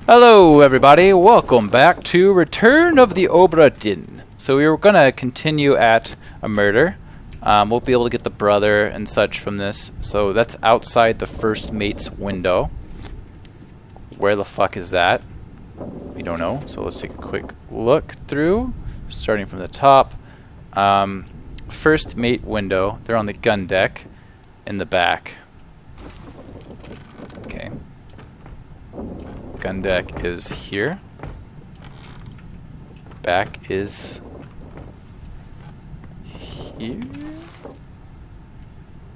Hello everybody, welcome back to Return of the Obra Dinn. So we were going to continue at a murder. We'll be able to get the brother and such from this. So that's outside the first mate's window. Where the fuck is that? We don't know, so let's take a quick look through. Starting from the top. First mate window, they're on the gun deck in the back. Okay. Gun deck is here. Back is here.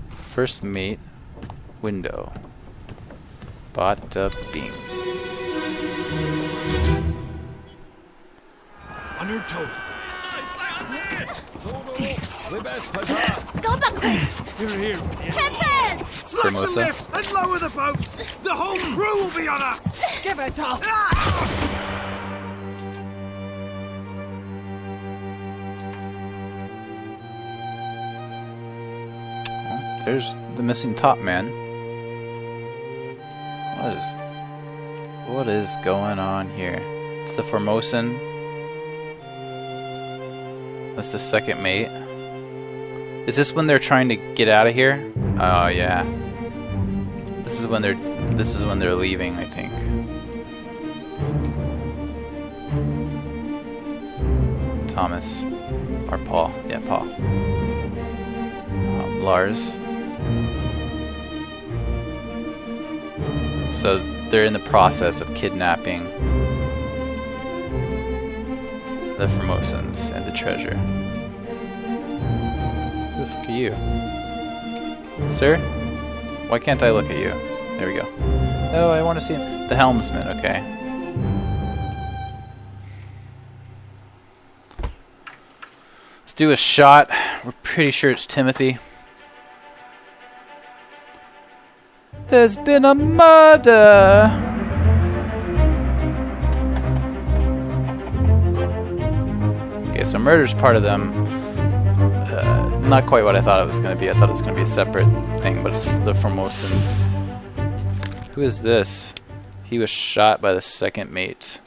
First mate window. Bada bing. On your toes. Go back there! Here. Captain! Slack the Formosa. lifts and lower the boats. The whole crew will be on us. Give it up! There's the missing Topman. What is going on here? It's the Formosan. That's the second mate. Is this when they're trying to get out of here? Oh yeah. This is when they're leaving, I think. Thomas. Or Paul. Yeah, Paul. Lars. So they're in the process of kidnapping the Formosans and the treasure. Who the fuck are you? Sir? Why can't I look at you? There we go. Oh, I want to see him. The helmsman, okay. Let's do a shot. We're pretty sure it's Timothy. There's been a murder! Okay, so murder's part of them. Not quite what I thought it was going to be. I thought it was going to be a separate thing, but it's the Formosans. Who is this? He was shot by the second mate.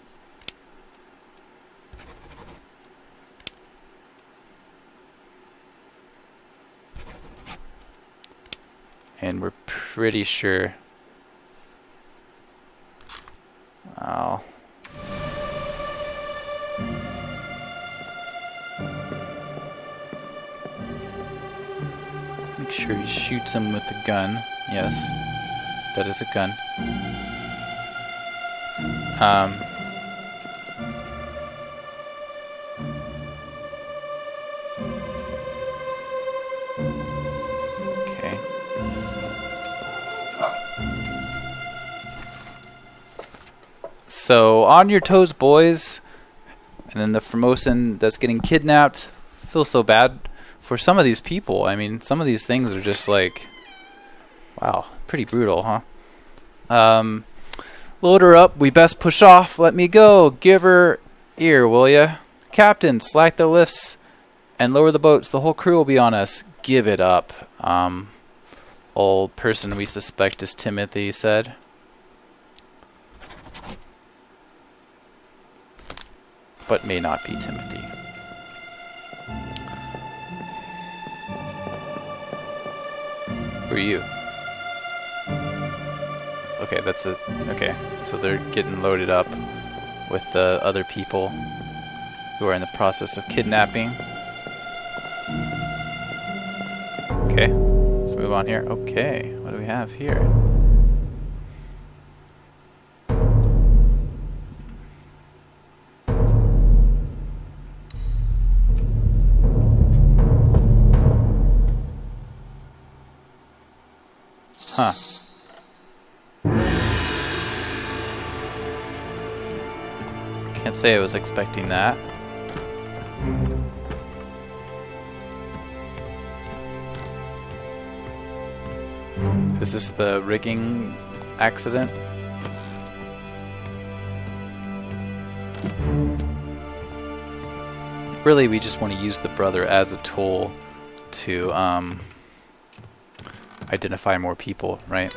And we're pretty sure. Wow. Make sure he shoots him with the gun. Yes, that is a gun. Okay. So, on your toes, boys. And then the Formosan that's getting kidnapped. Feel so bad for some of these people. I mean, some of these things are just like, wow, pretty brutal, huh? Load her up. We best push off. Let me go. Give her ear, will ya? Captain, slack the lifts and lower the boats. The whole crew will be on us. Give it up. Old person we suspect is Timothy said. But may not be Timothy. Who are you? Okay, that's it. Okay, so they're getting loaded up with the other people who are in the process of kidnapping. Okay, let's move on here. Okay, what do we have here? Huh. Can't say I was expecting that. Is this the rigging accident? Really, we just want to use the brother as a tool to identify more people, right?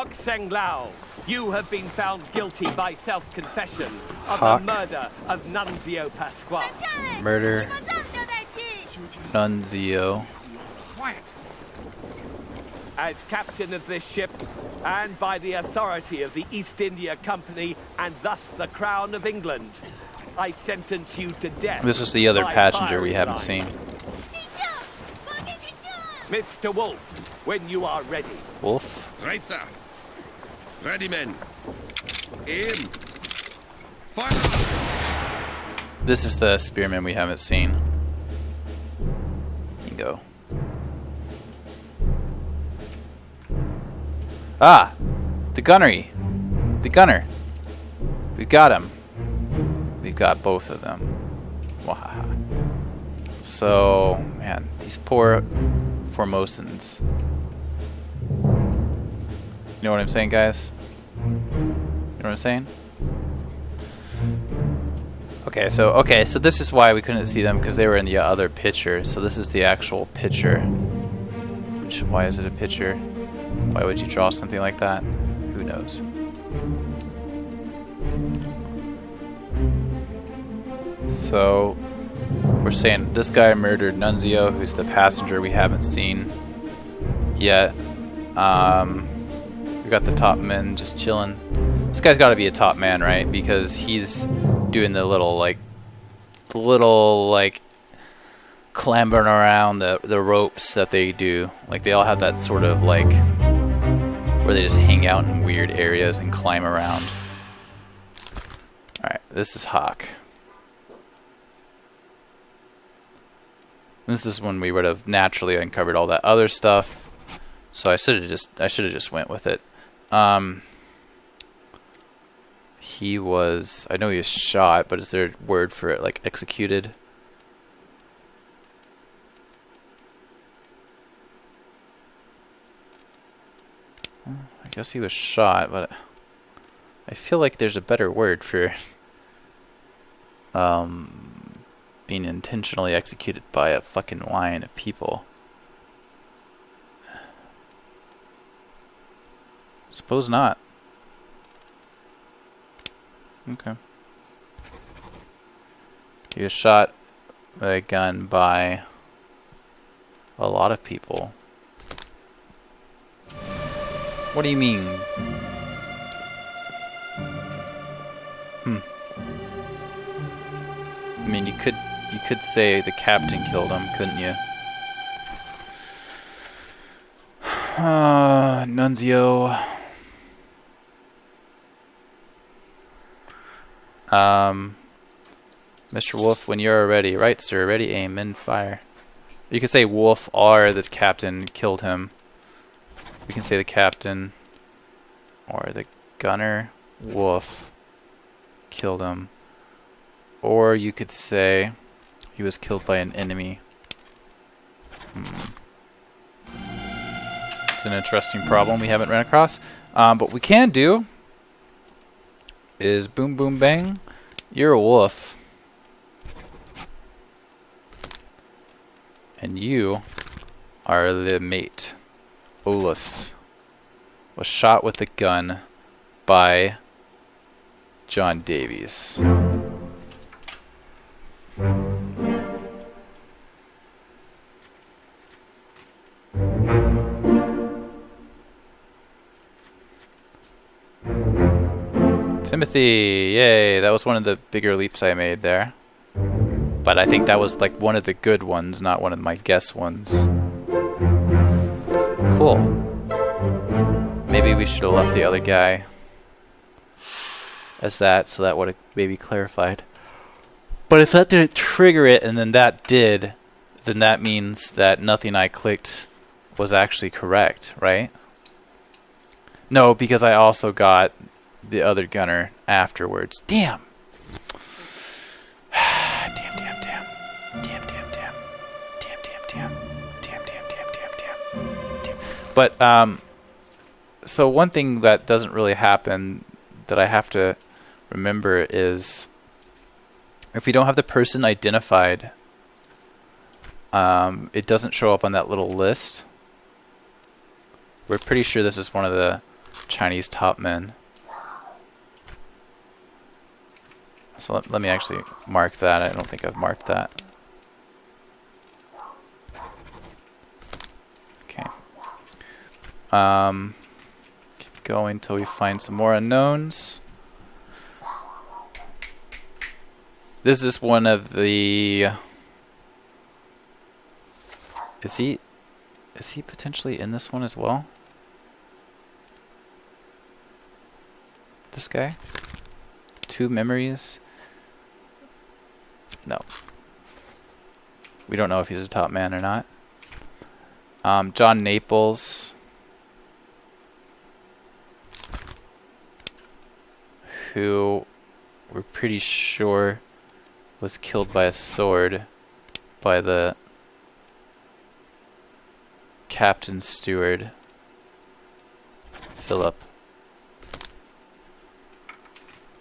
Hok Seng Lao, you have been found guilty by self-confession of Hawk. the murder of Nunzio Pasquale. Murder. Nunzio. Quiet. As captain of this ship, and by the authority of the East India Company, and thus the Crown of England, I sentence you to death. This is the other by passenger we firing haven't line. seen. Mr. Wolf, when you are ready. Wolf? Right, sir. Ready, men. Aim. Fire! This is the spearman we haven't seen. Go. Ah! The gunnery! The gunner! We've got him. We've got both of them. Wahaha. So, man, these poor Formosans. You know what I'm saying, guys? You know what I'm saying? Okay, so this is why we couldn't see them, because they were in the other picture. So this is the actual picture. Why is it a picture? Why would you draw something like that? Who knows? So we're saying this guy murdered Nunzio, who's the passenger we haven't seen yet. We got the top man just chilling. This guy's got to be a top man, right? Because he's doing the little clambering around the ropes that they do. Like, they all have that sort of like where they just hang out in weird areas and climb around. Alright, this is Hawk. This is when we would have naturally uncovered all that other stuff. So I should have just went with it. He was, I know he was shot, but is there a word for it, like executed? I guess he was shot, but I feel like there's a better word for being intentionally executed by a fucking line of people. Suppose not. Okay. He was shot with a gun by a lot of people. What do you mean? I mean, you could say the captain killed him, couldn't you? Nunzio. Mr. Wolf, when you're ready. Right, sir. Ready, aim, and fire. You could say Wolf or the captain killed him. We can say the captain or the gunner Wolf killed him. Or you could say he was killed by an enemy. It's an interesting problem we haven't run across. But what we can do is boom, boom, bang. You're a wolf. And you are the mate. Olus was shot with a gun by John Davies. Timothy, yay, that was one of the bigger leaps I made there. But I think that was like one of the good ones, not one of my guess ones. Cool. Maybe we should have left the other guy as that, so that would have maybe clarified. But if that didn't trigger it, and then that did, then that means that nothing I clicked was actually correct, right? No, because I also got the other gunner afterwards. Damn! But, so one thing that doesn't really happen that I have to remember is if we don't have the person identified, it doesn't show up on that little list. We're pretty sure this is one of the Chinese topmen. So let me actually mark that. I don't think I've marked that. Okay. Keep going until we find some more unknowns. This is one of the... Is he potentially in this one as well? This guy? 2 memories? No. We don't know if he's a top man or not. John Naples, who we're pretty sure was killed by a sword by the captain steward, Philip.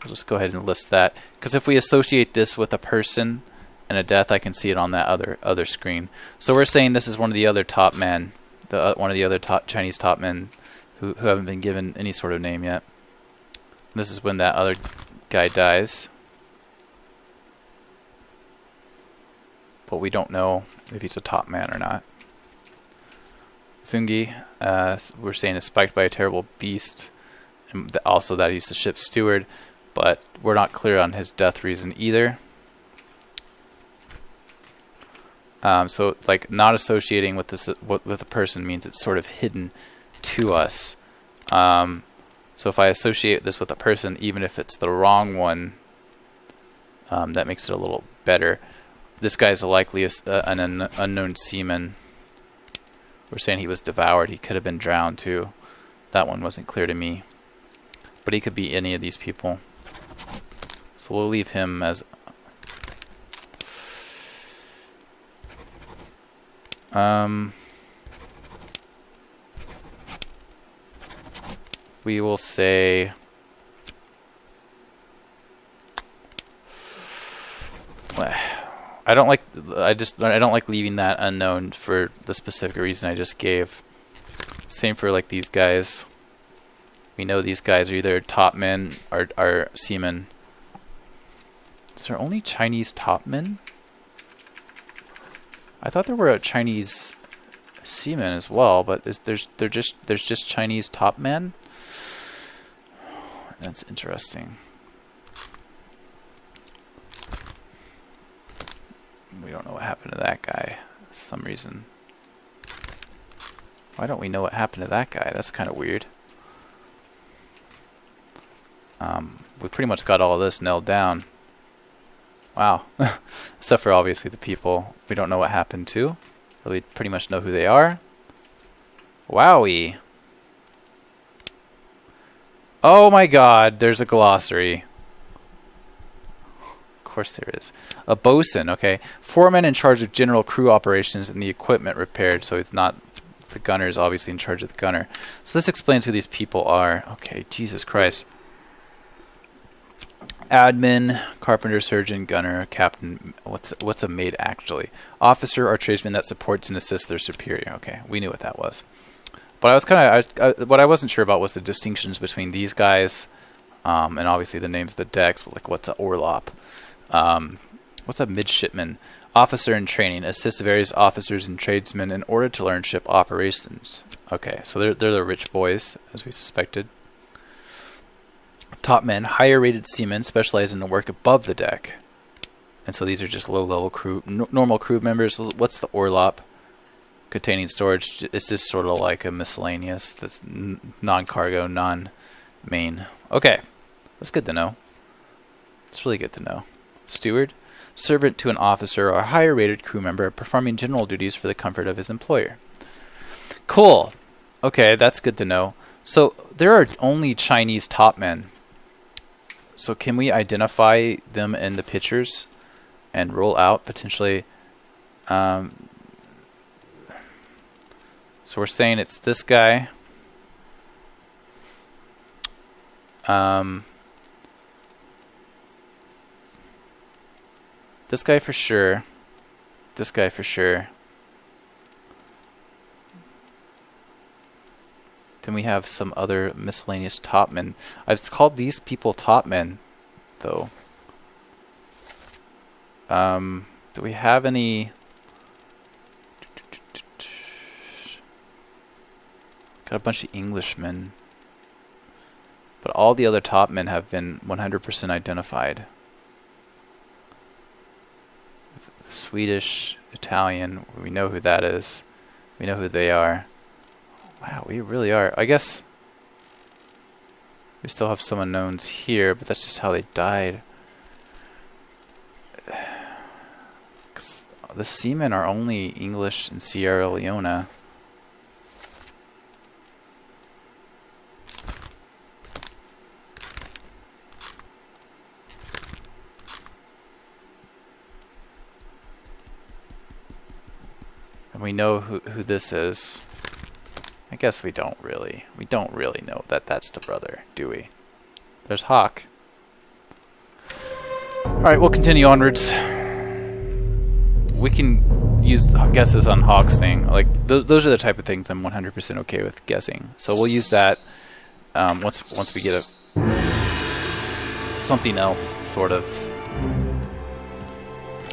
I'll just go ahead and list that, because if we associate this with a person and a death, I can see it on that other screen. So we're saying this is one of the other top men, one of the other top Chinese top men who haven't been given any sort of name yet. This is when that other guy dies, but we don't know if he's a top man or not. Zungi, we're saying is spiked by a terrible beast, and also that he's the ship's steward, but we're not clear on his death reason either. So, like, not associating with this with a person means it's sort of hidden to us. So if I associate this with a person, even if it's the wrong one, that makes it a little better. This guy's likely an unknown seaman. We're saying he was devoured. He could have been drowned too. That one wasn't clear to me. But he could be any of these people. So we'll leave him as... we will say... I don't like leaving that unknown for the specific reason I just gave. Same for like these guys. We know these guys are either top men or seamen. Is there only Chinese top men? I thought there were a Chinese seamen as well, but there's just Chinese top men. That's interesting. We don't know what happened to that guy for some reason. Why don't we know what happened to that guy? That's kind of weird. We pretty much got all of this nailed down. Wow. Except for obviously the people we don't know what happened to. But we pretty much know who they are. Wowie. Oh my god, there's a glossary. Of course there is. A bosun, okay. Foreman in charge of general crew operations and the equipment repaired. So it's not... The gunner is obviously in charge of the gunner. So this explains who these people are. Okay, Jesus Christ. Admin, carpenter, surgeon, gunner, captain. What's a maid actually? Officer or tradesman that supports and assists their superior. Okay, we knew what that was. But I was what I wasn't sure about was the distinctions between these guys, and obviously the names of the decks. Like what's a orlop? What's a midshipman? Officer in training, assists various officers and tradesmen in order to learn ship operations. Okay, so they're the rich boys, as we suspected. Top men, higher rated seamen, specialize in the work above the deck. And so these are just low-level crew, normal crew members. What's the orlop? Containing storage. It's just sort of like a miscellaneous that's non-cargo, non-main. Okay, that's good to know. It's really good to know. Steward, servant to an officer or higher rated crew member performing general duties for the comfort of his employer. Cool. Okay, that's good to know. So there are only Chinese top men. So can we identify them in the pictures and roll out potentially? So we're saying it's this guy. This guy for sure. This guy for sure. Then we have some other miscellaneous topmen. I've called these people topmen, though. Do we have any... Got a bunch of Englishmen. But all the other topmen have been 100% identified. Swedish, Italian, we know who that is. We know who they are. Wow, we really are. I guess we still have some unknowns here, but that's just how they died. 'Cause the seamen are only English in Sierra Leone. And we know who this is. I guess we don't really. We don't really know that that's the brother, do we? There's Hawk. Alright, we'll continue onwards. We can use guesses on Hawk's thing. Like, those are the type of things I'm 100% okay with guessing. So we'll use that once we get something else sort of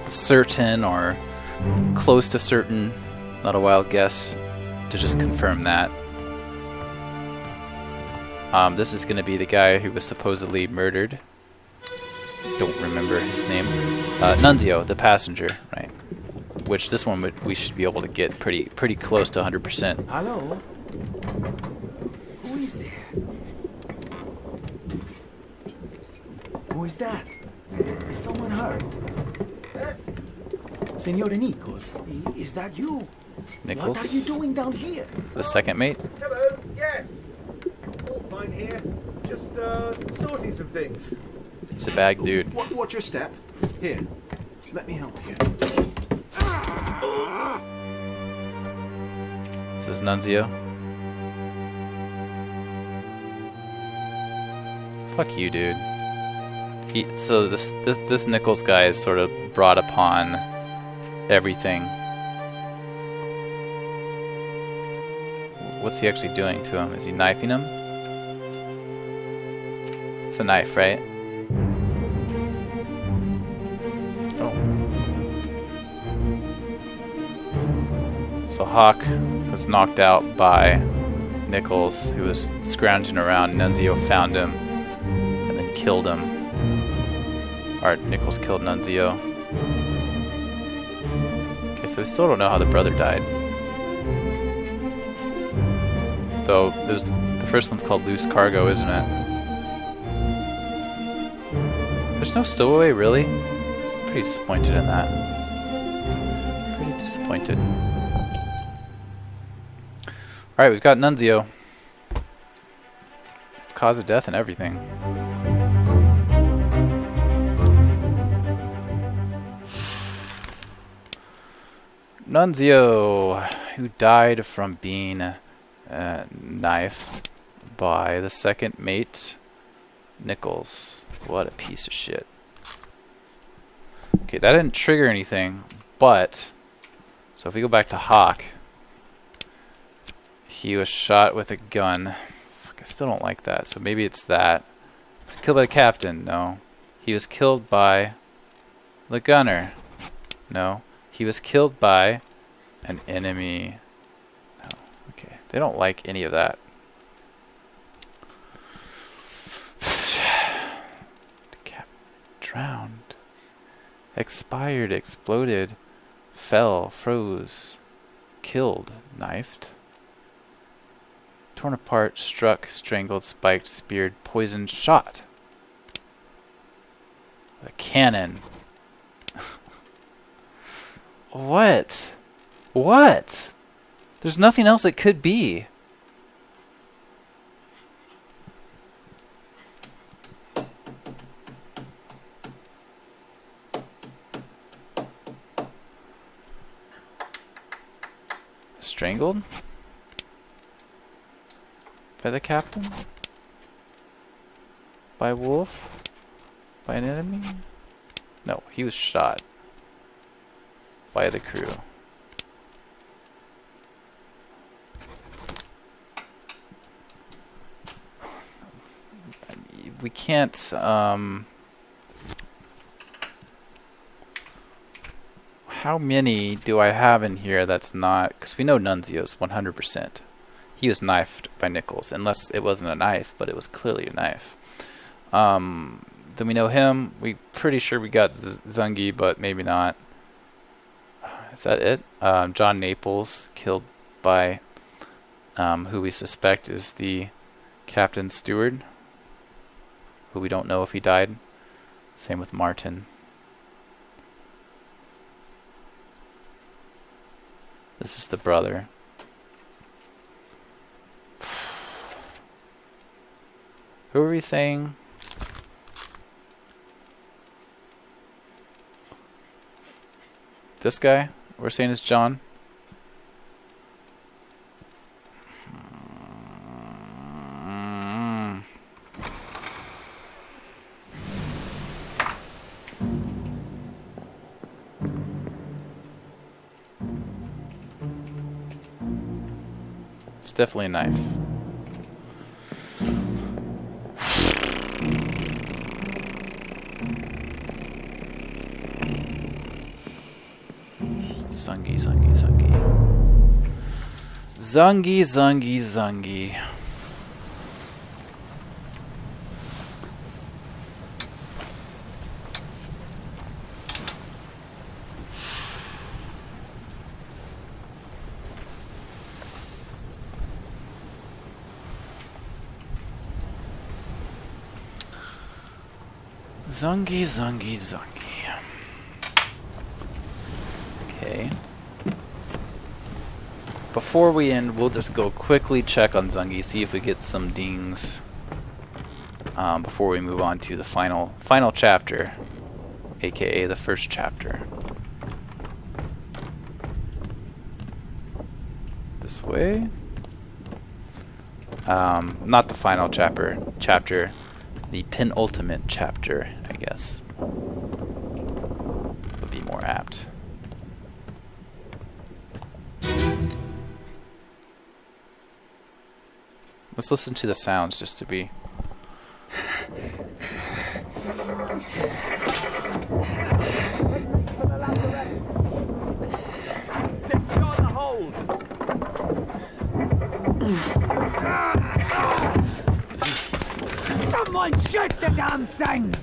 certain or close to certain. Not a wild guess to just confirm that. This is going to be the guy who was supposedly murdered. Don't remember his name. Nunzio, the passenger, right? Which this one we should be able to get pretty close to 100%. Hello? Who is there? Who is that? Is someone hurt? Signore Nichols, is that you? Nichols? What are you doing down here? The second mate? Hello, yes. All fine here. Just sorting some things. He's a bad dude. Watch your step. Here, let me help you. This is Nunzio. Fuck you, dude. So this Nichols guy is sort of brought upon everything. What's he actually doing to him? Is he knifing him? It's a knife, right? Oh. So Hawk was knocked out by Nichols, who was scrounging around. Nunzio found him and then killed him. Or Nichols killed Nunzio. Okay, so we still don't know how the brother died. Though the first one's called Loose Cargo, isn't it? There's no stowaway, really? Pretty disappointed in that. Pretty disappointed. Alright, we've got Nunzio. It's cause of death and everything. Nunzio, who died from being knifed by the second mate, Nichols. What a piece of shit. Okay, that didn't trigger anything, but... So if we go back to Hawk, he was shot with a gun. Fuck, I still don't like that, so maybe it's that. He was killed by the captain. No. He was killed by the gunner. No. He was killed by an enemy. No. Okay. They don't like any of that. Drowned. Expired. Exploded. Fell. Froze. Killed. Knifed. Torn apart. Struck. Strangled. Spiked. Speared. Poisoned. Shot. A cannon. What? What? There's nothing else it could be. Strangled? By the captain? By a wolf? By an enemy? No, he was shot by the crew. we can't. How many do I have in here that's not? Because we know Nunzio's 100%. He was knifed by Nichols, unless it wasn't a knife, but it was clearly a knife. Then we know him. We pretty sure we got Zungi, but maybe not. Is that it? John Naples killed by who we suspect is the captain's steward, who we don't know if he died. Same with Martin. This is the brother. Who are we saying? This guy? We're saying is John? It's definitely a knife. Zungi, Zungi, Zungi. Zungi, Zungi, Zungi. Zungi, Zungi, Zungi. Okay. Before we end, we'll just go quickly check on Zungi, see if we get some dings before we move on to the final chapter, aka the first chapter. This way. Not the final chapter. The penultimate chapter, I guess, would be more apt. Let's listen to the sounds just to be. Secure the hold. Someone shoot the damn thing!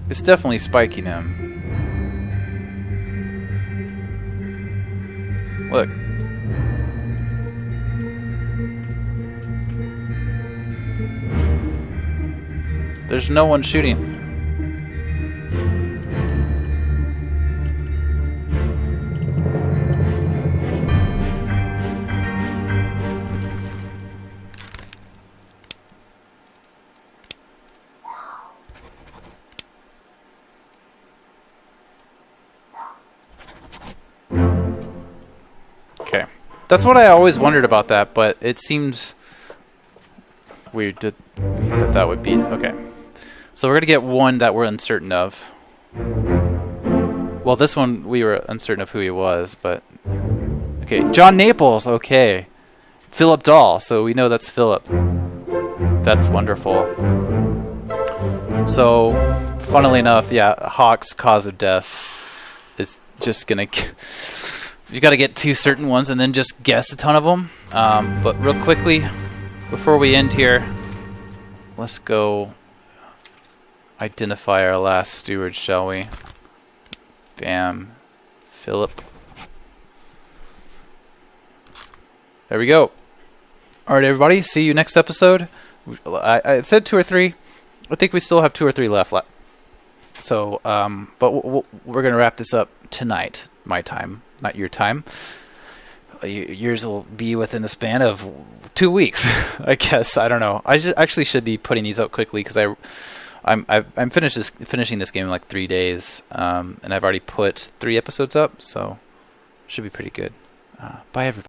It's definitely spiking him. Look. There's no one shooting. Okay. That's what I always wondered about that, but it seems weird that would be. Okay. So we're going to get one that we're uncertain of. Well, this one we were uncertain of who he was, but... Okay, John Naples, okay. Philip Dahl, so we know that's Philip. That's wonderful. So, funnily enough, yeah, Hawk's cause of death is just going to... You got to get two certain ones and then just guess a ton of them. But real quickly, before we end here, let's go identify our last steward, shall we? Bam. Philip. There we go. Alright, everybody. See you next episode. I said 2 or 3. I think we still have 2 or 3 left. So, but we're going to wrap this up tonight. My time, not your time. Yours will be within the span of 2 weeks, I guess. I don't know. I actually should be putting these out quickly because I'm finishing this game in like 3 days, and I've already put 3 episodes up, so should be pretty good. Bye, everybody.